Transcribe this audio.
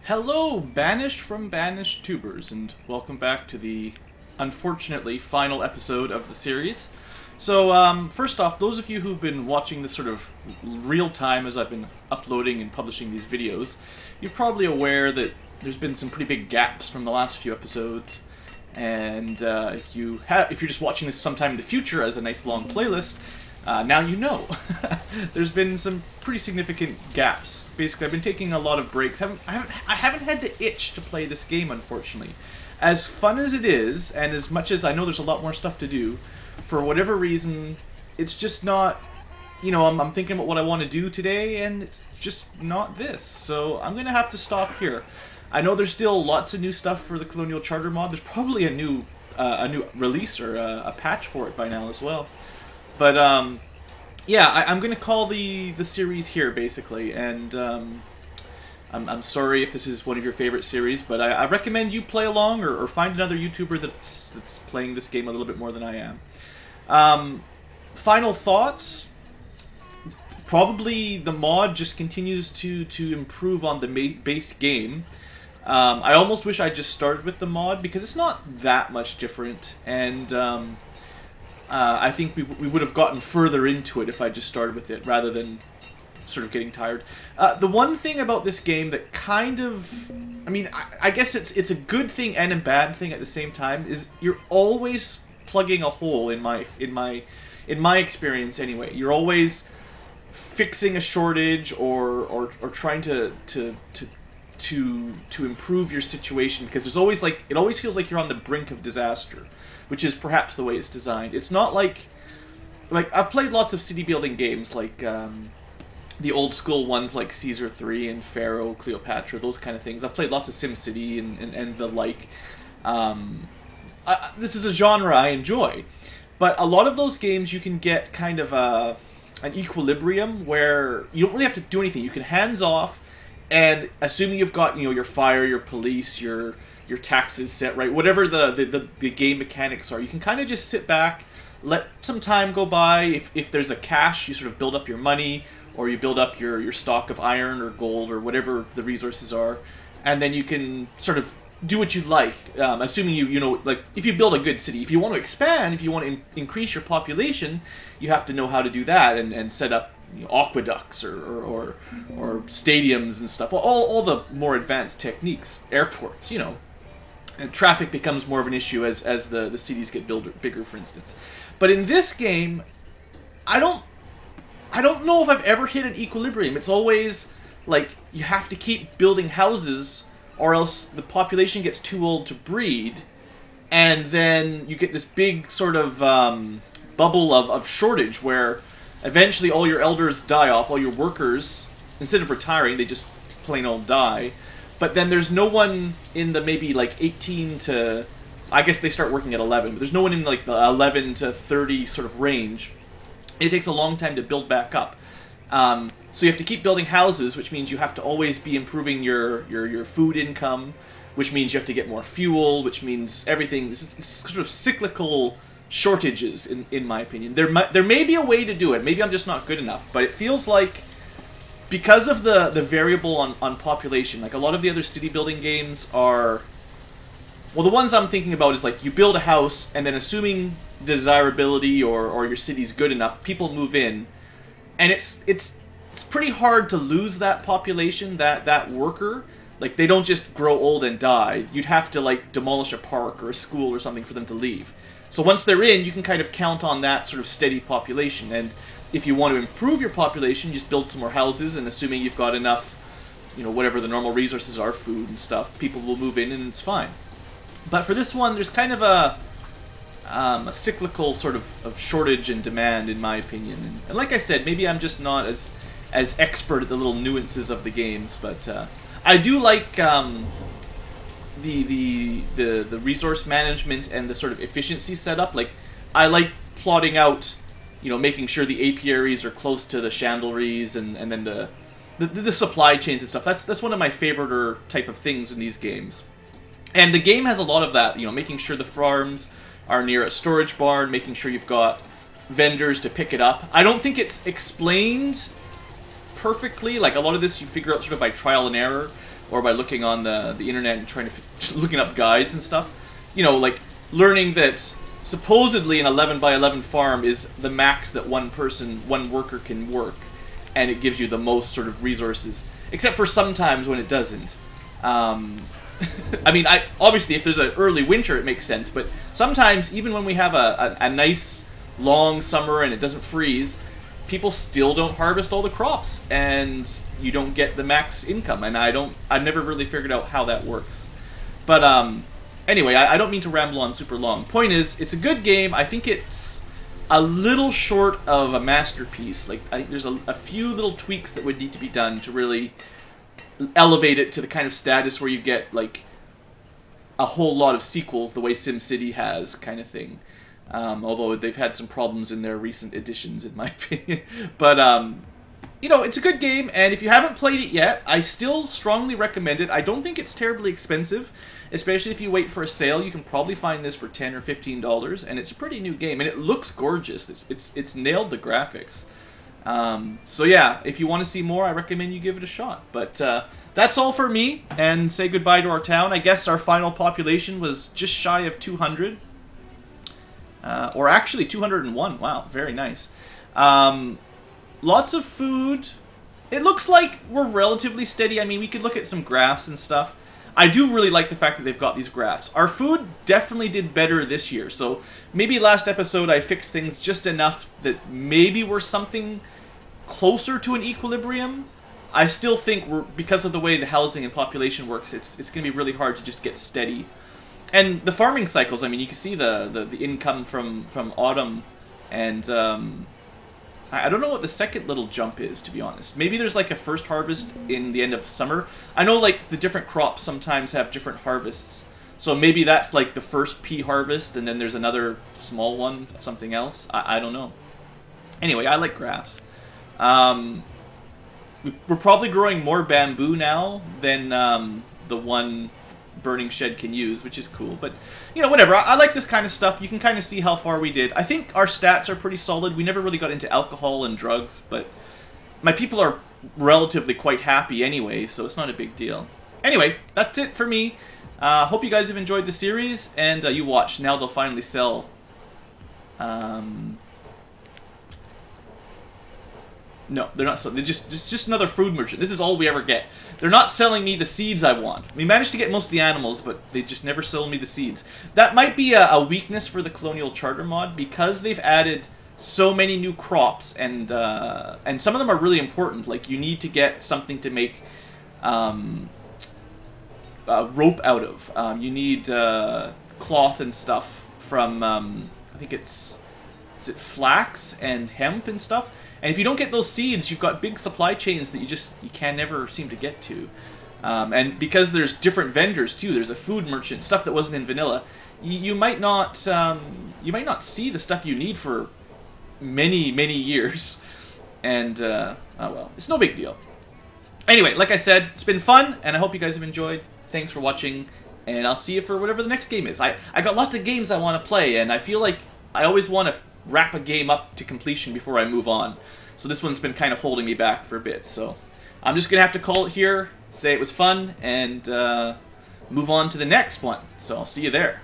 Hello, banished from banished tubers, and welcome back to the unfortunately final episode of the series. So, first off, those of you who've been watching this sort of real time as I've been uploading and publishing these videos, you're probably aware that there's been some pretty big gaps from the last few episodes. And if you're just watching this sometime in the future as a nice long playlist, now you know. There's been some pretty significant gaps. Basically, I've been taking a lot of breaks. I haven't had the itch to play this game, unfortunately. As fun as it is, and as much as I know there's a lot more stuff to do, for whatever reason, it's just not. I'm thinking about what I want to do today, and it's just not this. So I'm gonna have to stop here. I know there's still lots of new stuff for the Colonial Charter mod. There's probably a new release or a patch for it by now as well. But yeah, I'm going to call the series here basically, and I'm sorry if this is one of your favorite series, but I recommend you play along or find another YouTuber that's playing this game a little bit more than I am. Final thoughts. Probably the mod just continues to improve on the base game. I almost wish I just started with the mod because it's not that much different, and I think we would have gotten further into it if I just started with it rather than sort of getting tired. The one thing about this game that kind of, I guess it's a good thing and a bad thing at the same time, is you're always plugging a hole in my experience anyway. You're always fixing a shortage or trying to improve your situation, because there's always it always feels like you're on the brink of disaster, which is perhaps the way it's designed. It's not like I've played lots of city building games like the old school ones like Caesar 3 and Pharaoh, Cleopatra, those kind of things. I've played lots of SimCity and the like. This is a genre I enjoy, but a lot of those games you can get kind of an equilibrium where you don't really have to do anything. You can hands off, and assuming you've got your fire, your police, your taxes set right, whatever the game mechanics are, you can kind of just sit back, let some time go by. If there's a cache, you sort of build up your money, or you build up your stock of iron or gold or whatever the resources are, and then you can sort of do what you like. Assuming if you build a good city, if you want to expand, if you want to increase your population, you have to know how to do that and set up aqueducts or stadiums and stuff. All the more advanced techniques, airports, and traffic becomes more of an issue as the cities get bigger, for instance. But in this game, I don't know if I've ever hit an equilibrium. It's always like you have to keep building houses, or else the population gets too old to breed, and then you get this big sort of bubble of shortage where eventually all your elders die off, all your workers, instead of retiring, they just plain old die. But then there's no one in the maybe 18 to... I guess they start working at 11, but there's no one in the 11 to 30 sort of range. It takes a long time to build back up. So you have to keep building houses, which means you have to always be improving your food income, which means you have to get more fuel, which means everything... This is sort of cyclical shortages, in my opinion. There may be a way to do it. Maybe I'm just not good enough, but it feels like because of the variable on population, like a lot of the other city building games are... Well, the ones I'm thinking about is you build a house, and then assuming desirability or your city's good enough, people move in, and it's pretty hard to lose that population, that worker. They don't just grow old and die. You'd have to demolish a park or a school or something for them to leave. So once they're in, you can kind of count on that sort of steady population. And if you want to improve your population, you just build some more houses, and assuming you've got enough, whatever the normal resources are, food and stuff, people will move in and it's fine. But for this one, there's kind of a cyclical sort of shortage and demand, in my opinion. And like I said, maybe I'm just not as expert at the little nuances of the games, but I do like the resource management and the sort of efficiency setup. I like plotting out, making sure the apiaries are close to the chandleries and then the supply chains and stuff. That's one of my favorite type of things in these games. And the game has a lot of that, making sure the farms are near a storage barn, making sure you've got vendors to pick it up. I don't think it's explained perfectly. A lot of this you figure out sort of by trial and error. or by looking on the internet and trying to looking up guides and stuff. You know, like learning that supposedly an 11 by 11 farm is the max that one worker can work, and it gives you the most sort of resources. Except for sometimes when it doesn't. I mean, obviously if there's an early winter it makes sense, but sometimes even when we have a nice long summer and it doesn't freeze, people still don't harvest all the crops, and you don't get the max income. And I've never really figured out how that works. But anyway, I don't mean to ramble on super long. Point is, it's a good game. I think it's a little short of a masterpiece. Like, there's a few little tweaks that would need to be done to really elevate it to the kind of status where you get like a whole lot of sequels the way SimCity has, kind of thing. Although they've had some problems in their recent editions, in my opinion. But you know, it's a good game, and if you haven't played it yet, I still strongly recommend it. I don't think it's terribly expensive, especially if you wait for a sale. You can probably find this for $10 or $15, and it's a pretty new game, and it looks gorgeous. It's nailed the graphics. So yeah, if you want to see more, I recommend you give it a shot. But that's all for me, and say goodbye to our town. I guess our final population was just shy of 200. Or actually 201. Wow, very nice. Lots of food. It looks like we're relatively steady. I mean, we could look at some graphs and stuff. I do really like the fact that they've got these graphs. Our food definitely did better this year, so maybe last episode I fixed things just enough that maybe we're something closer to an equilibrium. I still think because of the way the housing and population works, it's going to be really hard to just get steady. And the farming cycles, I mean, you can see the income from autumn, and I don't know what the second little jump is, to be honest. Maybe there's like a first harvest in the end of summer. I know like the different crops sometimes have different harvests, so maybe that's like the first pea harvest, and then there's another small one of something else. I don't know. Anyway, I like graphs. We're probably growing more bamboo now than the one burning shed can use, which is cool. But, you know, whatever. I like this kind of stuff. You can kind of see how far we did. I think our stats are pretty solid. We never really got into alcohol and drugs, but my people are relatively quite happy anyway, so it's not a big deal. Anyway, that's it for me. Hope you guys have enjoyed the series, and you watch. Now they'll finally sell. No, they're not selling. It's just another food merchant. This is all we ever get. They're not selling me the seeds I want. We managed to get most of the animals, but they just never sell me the seeds. That might be a weakness for the Colonial Charter mod, because they've added so many new crops, and some of them are really important. Like, you need to get something to make rope out of. You need cloth and stuff from, I think is it flax and hemp and stuff? And if you don't get those seeds, you've got big supply chains that you can never seem to get to. And because there's different vendors too, there's a food merchant, stuff that wasn't in vanilla. You might not see the stuff you need for many years. And oh well, it's no big deal. Anyway, like I said, it's been fun, and I hope you guys have enjoyed. Thanks for watching, and I'll see you for whatever the next game is. I got lots of games I want to play, and I feel like I always want to wrap a game up to completion before I move on. So this one's been kind of holding me back for a bit. So I'm just going to have to call it here, say it was fun, and move on to the next one. So I'll see you there.